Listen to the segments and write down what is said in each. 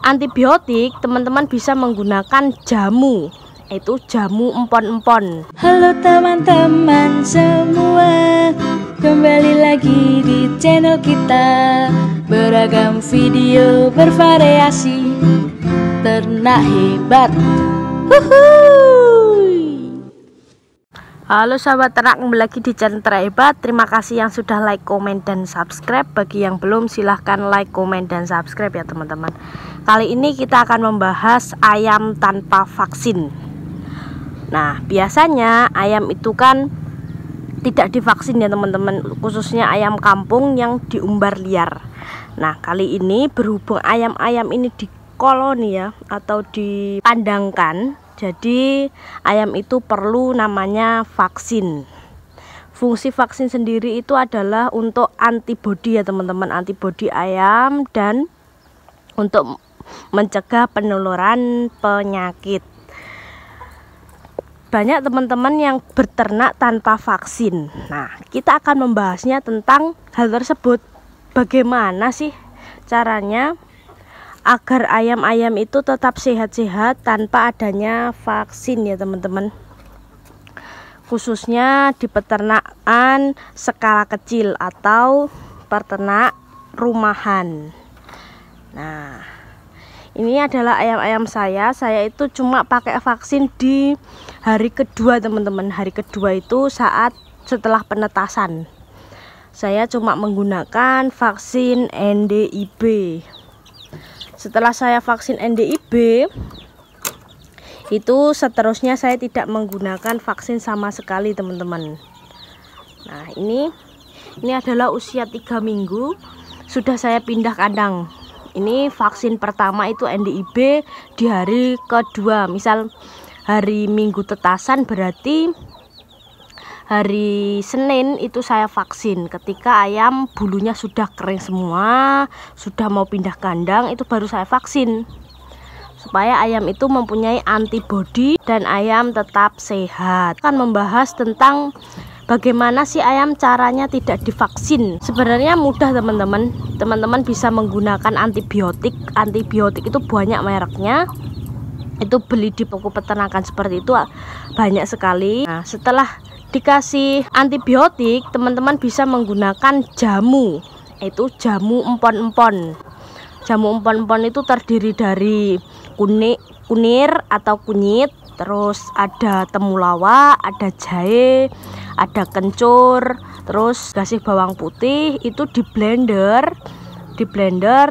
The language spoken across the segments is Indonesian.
Antibiotik teman-teman bisa menggunakan jamu, yaitu jamu empon-empon. Halo teman-teman semua, kembali lagi di channel kita. Beragam video bervariasi, ternak hebat. Halo sahabat ternak, kembali lagi di channel Ternak Hebat. Terima kasih yang sudah like, komen, dan subscribe. Bagi yang belum, silahkan like, komen, dan subscribe ya teman-teman. Kali ini kita akan membahas ayam tanpa vaksin. Nah, biasanya ayam itu kan tidak divaksin ya teman-teman, khususnya ayam kampung yang diumbar liar. Nah, kali ini berhubung ayam-ayam ini di koloni ya, atau dipandangkan, jadi ayam itu perlu namanya vaksin. Fungsi vaksin sendiri itu adalah untuk antibodi ya teman-teman, antibodi ayam dan untuk mencegah penularan penyakit. Banyak teman-teman yang berternak tanpa vaksin. Nah, kita akan membahasnya tentang hal tersebut. Bagaimana sih caranya agar ayam-ayam itu tetap sehat-sehat tanpa adanya vaksin ya teman-teman, khususnya di peternakan skala kecil atau peternak rumahan. Nah, ini adalah ayam-ayam saya itu cuma pakai vaksin di hari kedua teman-teman. Hari kedua itu saat setelah penetasan, saya cuma menggunakan vaksin NDIB. Setelah saya vaksin NDIB, itu seterusnya saya tidak menggunakan vaksin sama sekali teman-teman. Nah, ini adalah usia 3 minggu sudah saya pindah kandang. Ini vaksin pertama itu NDIB di hari kedua. Misal hari Minggu tetasan, berarti hari Senin itu saya vaksin. Ketika ayam bulunya sudah kering semua, sudah mau pindah kandang, itu baru saya vaksin, supaya ayam itu mempunyai antibodi dan ayam tetap sehat. Akan membahas tentang bagaimana sih ayam caranya tidak divaksin. Sebenarnya mudah teman-teman. Teman-teman bisa menggunakan antibiotik. Antibiotik itu banyak mereknya. Itu beli di toko peternakan seperti itu banyak sekali. Nah, setelah dikasih antibiotik, teman-teman bisa menggunakan jamu, yaitu jamu empon-empon. Jamu empon-empon itu terdiri dari kunir atau kunyit, terus ada temulawak, ada jahe, ada kencur, terus kasih bawang putih. Itu di blender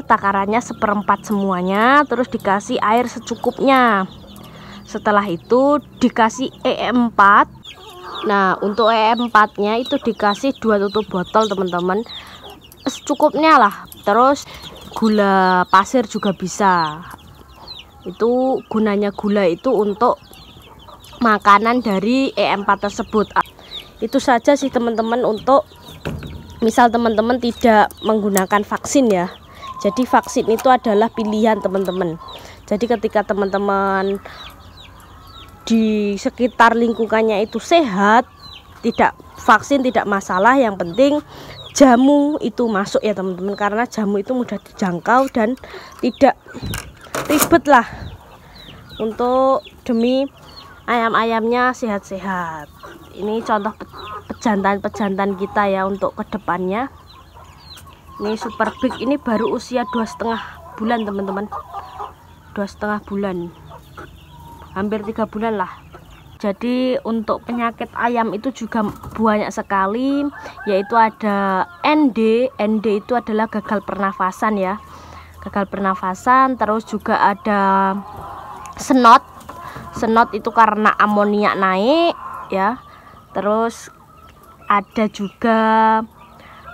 takarannya 1/4 semuanya, terus dikasih air secukupnya. Setelah itu dikasih EM4. Nah, untuk EM4 nya itu dikasih 2 tutup botol teman-teman, secukupnya lah. Terus gula pasir juga bisa. Itu gunanya gula itu untuk makanan dari EM4 tersebut. Itu saja sih teman-teman, untuk misal teman-teman tidak menggunakan vaksin ya. Jadi vaksin itu adalah pilihan teman-teman. Jadi ketika teman-teman di sekitar lingkungannya itu sehat, tidak vaksin tidak masalah, yang penting jamu itu masuk ya teman-teman, karena jamu itu mudah dijangkau dan tidak ribet lah, untuk demi ayam-ayamnya sehat-sehat. Ini contoh pejantan-pejantan kita ya untuk kedepannya. Ini super big, ini baru usia 2,5 bulan teman-teman, 2,5 bulan, hampir 3 bulan lah. Jadi untuk penyakit ayam itu juga banyak sekali, yaitu ada ND itu adalah gagal pernafasan ya, gagal pernafasan. Terus juga ada senot itu karena amoniak naik ya. Terus ada juga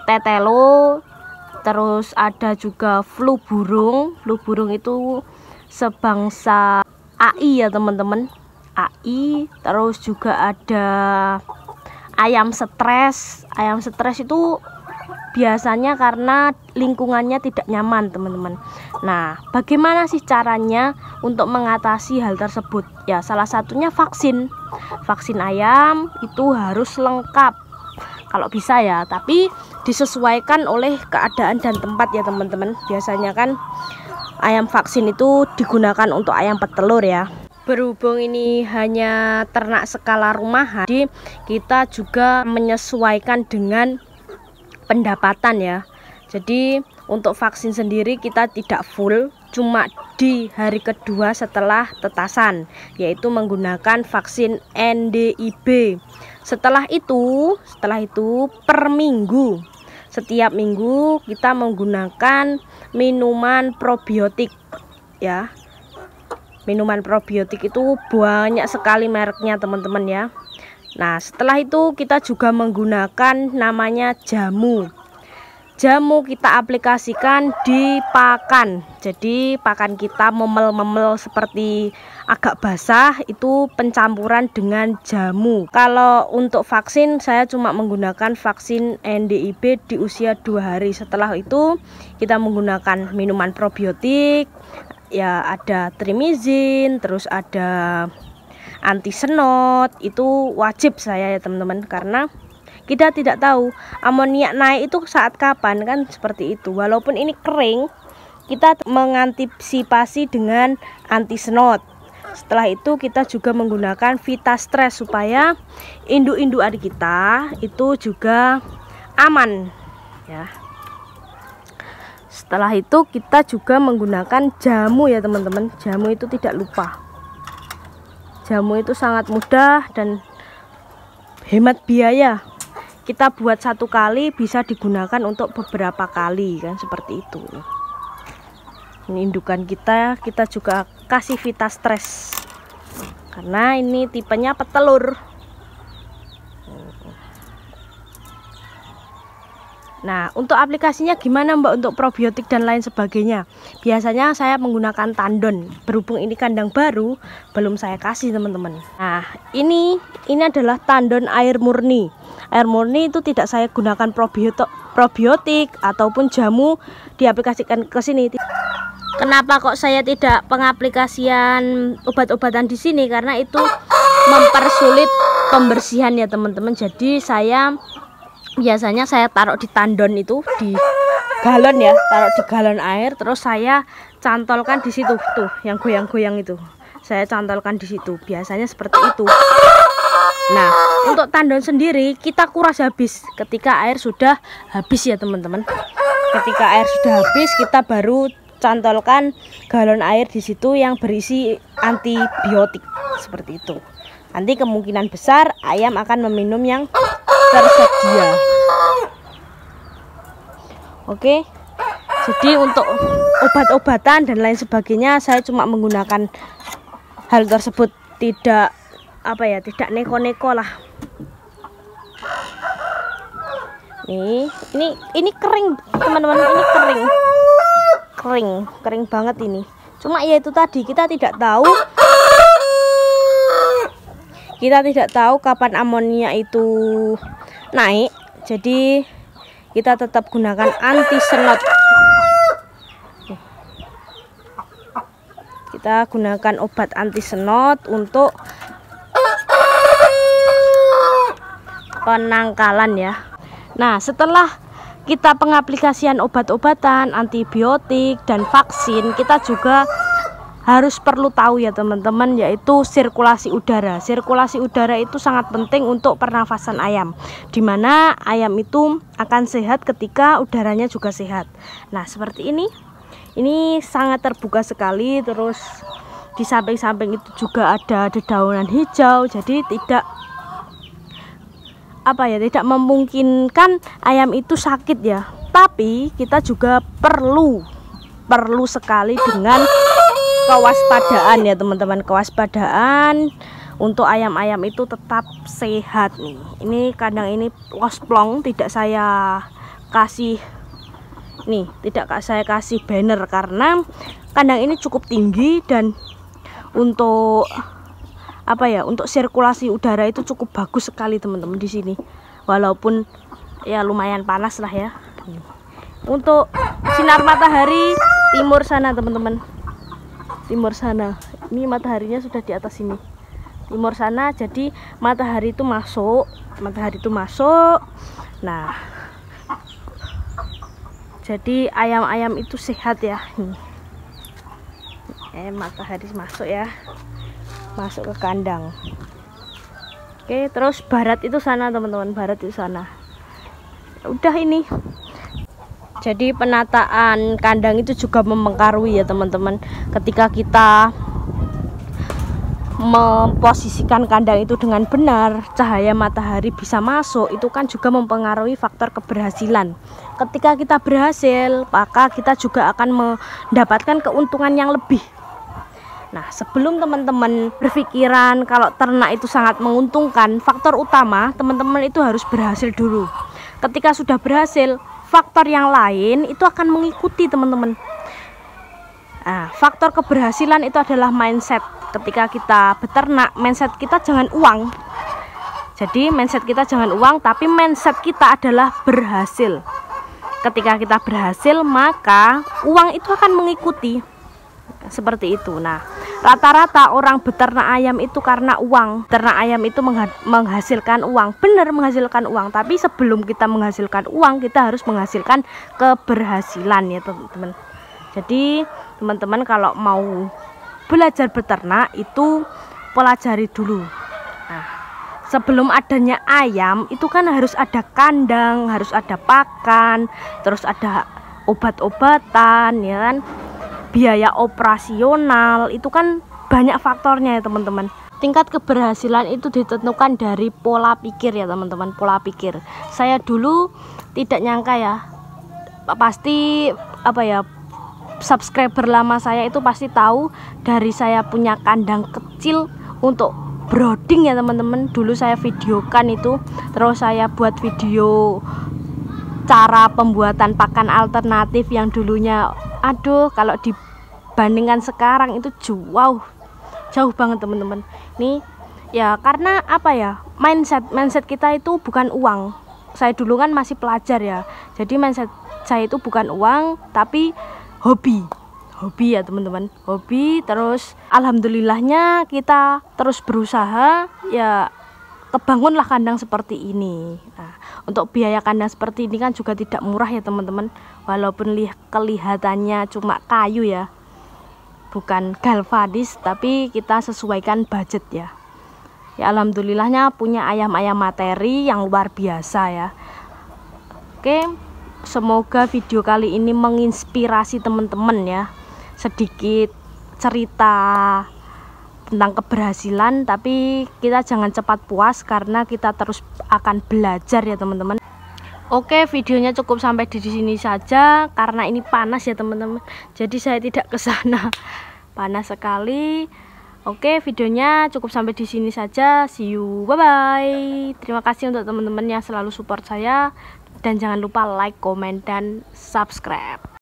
tetelo, terus ada juga flu burung itu sebangsa AI ya teman-teman, AI. Terus juga ada ayam stres itu biasanya karena lingkungannya tidak nyaman teman-teman. Nah, bagaimana sih caranya untuk mengatasi hal tersebut? Ya, salah satunya vaksin ayam itu harus lengkap kalau bisa ya, tapi disesuaikan oleh keadaan dan tempat ya teman-teman. Biasanya kan ayam vaksin itu digunakan untuk ayam petelur ya. Berhubung ini hanya ternak skala rumahan, jadi kita juga menyesuaikan dengan pendapatan ya. Jadi untuk vaksin sendiri kita tidak full, cuma di hari kedua setelah tetasan, yaitu menggunakan vaksin NDIB. Setelah itu per minggu, setiap minggu kita menggunakan minuman probiotik ya. Minuman probiotik itu banyak sekali mereknya teman-teman ya. Nah setelah itu kita juga menggunakan namanya jamu. Jamu kita aplikasikan di pakan. Jadi pakan kita memel-memel seperti agak basah, itu pencampuran dengan jamu. Kalau untuk vaksin saya cuma menggunakan vaksin NDIB di usia 2 hari. Setelah itu kita menggunakan minuman probiotik. Ya ada trimizin, terus ada antisenot, itu wajib saya ya teman-teman, karena kita tidak tahu amoniak naik itu saat kapan kan, seperti itu. Walaupun ini kering, kita mengantisipasi dengan antisenot. Setelah itu kita juga menggunakan Vitastres supaya induk-indukan kita itu juga aman ya. Setelah itu kita juga menggunakan jamu ya teman-teman. Jamu itu tidak lupa. Jamu itu sangat mudah dan hemat biaya. Kita buat 1 kali bisa digunakan untuk beberapa kali kan, seperti itu. Ini indukan kita juga kasih Vitastres karena ini tipenya petelur. Nah untuk aplikasinya gimana Mbak untuk probiotik dan lain sebagainya? Biasanya saya menggunakan tandon. Berhubung ini kandang baru, belum saya kasih teman-teman. Nah ini adalah tandon air murni. Air murni itu tidak saya gunakan probiotik ataupun jamu diaplikasikan ke sini. Kenapa kok saya tidak pengaplikasian obat-obatan di sini? Karena itu mempersulit pembersihan ya teman-teman. Jadi biasanya saya taruh di tandon itu, di galon ya, taruh di galon air, terus saya cantolkan di situ tuh, yang goyang-goyang itu. Saya cantolkan di situ. Biasanya seperti itu. Nah, untuk tandon sendiri kita kuras habis ketika air sudah habis ya teman-teman. Ketika air sudah habis, kita baru cantolkan galon air di situ yang berisi antibiotik seperti itu. Nanti kemungkinan besar ayam akan meminum yang tersedia. Oke. Jadi untuk obat-obatan dan lain sebagainya saya cuma menggunakan hal tersebut, tidak tidak neko-neko lah. Ini kering teman-teman, ini kering banget ini. Cuma ya itu tadi, kita tidak tahu kapan amonia itu naik, jadi kita tetap gunakan antisenot. Kita gunakan obat antisenot untuk penangkalan ya. Nah setelah kita pengaplikasian obat-obatan, antibiotik dan vaksin, kita juga perlu tahu ya teman-teman, yaitu sirkulasi udara. Sirkulasi udara itu sangat penting untuk pernafasan ayam, dimana ayam itu akan sehat ketika udaranya juga sehat. Nah seperti ini sangat terbuka sekali, terus di samping-samping itu juga ada dedaunan hijau, jadi tidak memungkinkan ayam itu sakit ya. Tapi kita juga perlu sekali dengan kewaspadaan ya teman-teman, kewaspadaan untuk ayam-ayam itu tetap sehat nih. Ini kandang ini losplong, tidak saya kasih banner karena kandang ini cukup tinggi dan untuk untuk sirkulasi udara itu cukup bagus sekali teman-teman di sini. Walaupun ya lumayan panas lah ya. Untuk sinar matahari timur sana teman-teman. Timur sana. Ini mataharinya sudah di atas sini. Timur sana, jadi matahari itu masuk. Nah, jadi ayam-ayam itu sehat ya. Matahari masuk ya, masuk ke kandang. Oke, terus barat itu sana teman-teman, barat itu sana. Udah ini. Jadi penataan kandang itu juga mempengaruhi ya teman-teman. Ketika kita memposisikan kandang itu dengan benar, cahaya matahari bisa masuk, itu kan juga mempengaruhi faktor keberhasilan. Ketika kita berhasil, maka kita juga akan mendapatkan keuntungan yang lebih. Nah, sebelum teman-teman berpikiran kalau ternak itu sangat menguntungkan, faktor utama teman-teman itu harus berhasil dulu. Ketika sudah berhasil, faktor yang lain itu akan mengikuti teman-teman. Nah, faktor keberhasilan itu adalah mindset. Ketika kita beternak, mindset kita jangan uang. Jadi mindset kita jangan uang, tapi mindset kita adalah berhasil. Ketika kita berhasil, maka uang itu akan mengikuti. Seperti itu. Nah, rata-rata orang beternak ayam itu karena uang. Ternak ayam itu menghasilkan uang, benar menghasilkan uang. Tapi sebelum kita menghasilkan uang, kita harus menghasilkan keberhasilan ya teman-teman. Jadi teman-teman kalau mau belajar beternak itu pelajari dulu. Nah, sebelum adanya ayam itu kan harus ada kandang, harus ada pakan, terus ada obat-obatan ya kan. Biaya operasional itu kan banyak faktornya ya teman-teman. Tingkat keberhasilan itu ditentukan dari pola pikir ya teman-teman, pola pikir. Saya dulu tidak nyangka ya, pasti subscriber lama saya itu pasti tahu dari saya punya kandang kecil untuk brooding ya teman-teman. Dulu saya videokan itu, terus saya buat video cara pembuatan pakan alternatif yang dulunya aduh kalau dibandingkan sekarang itu jauh banget teman-teman. Nih ya karena mindset kita itu bukan uang. Saya dulu kan masih pelajar ya, jadi mindset saya itu bukan uang tapi hobi ya teman-teman, hobi. Terus alhamdulillahnya kita terus berusaha ya, kebangunlah kandang seperti ini. Nah, untuk biaya kandang seperti ini kan juga tidak murah ya teman-teman, walaupun kelihatannya cuma kayu ya, bukan galvanis, tapi kita sesuaikan budget ya. Ya alhamdulillahnya punya ayam-ayam materi yang luar biasa ya. Oke, semoga video kali ini menginspirasi teman-teman ya. Sedikit cerita tentang keberhasilan, tapi kita jangan cepat puas karena kita terus akan belajar ya teman-teman. Oke, videonya cukup sampai di sini saja karena ini panas ya teman-teman. Jadi saya tidak ke sana. Panas sekali. Oke, videonya cukup sampai di sini saja. See you, bye bye. Terima kasih untuk teman-teman yang selalu support saya, dan jangan lupa like, comment, dan subscribe.